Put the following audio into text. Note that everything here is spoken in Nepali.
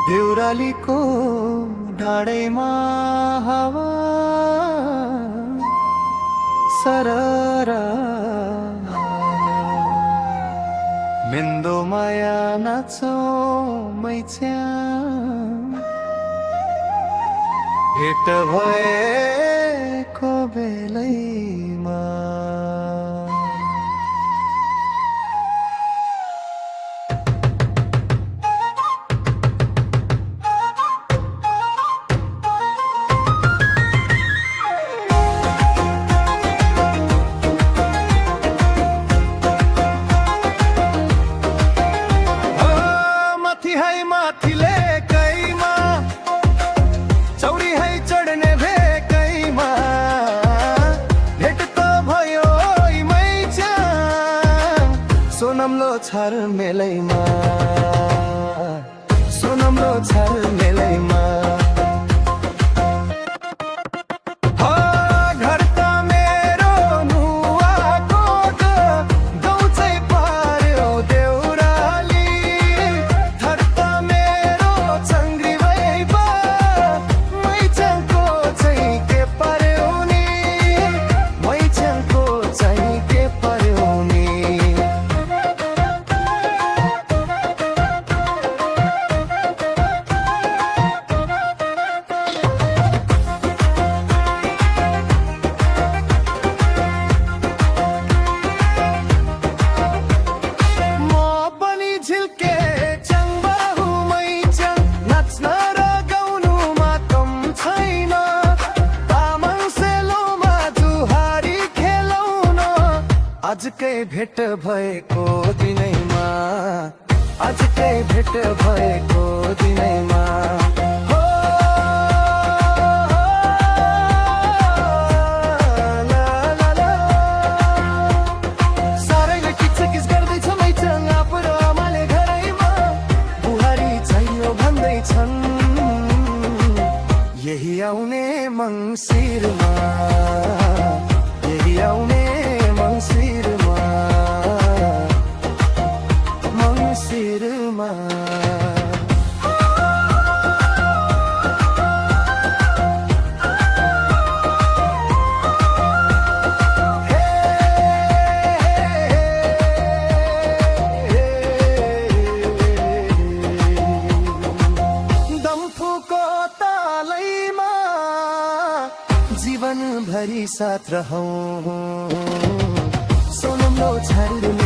देउरालीको डाँडैमा हावा सररा मिन्दो माया नाचो मैच्या भेट भएको बेलैमा माथिले कैमा चौरी है चढ्ने भेकैमा भेट त भयो मैच्या सोनमलो छर मेलैमा सोनमलो छर मेलैमा आजकै भेट भएको दिनैमा आजकै भेट भएको दिनैमा हो ला ला ला सारैले किचकिच गर्दैछ मैचङ आफू आमाले घरैमा बुहारी चाहियो भन्दैछन् यही आउने मङ्सिरमा यही आउने मङ्सिरमा मङ्सिरमा दम्फुको तालैमा जीवन भरी साथ रहौं सोनमलो छर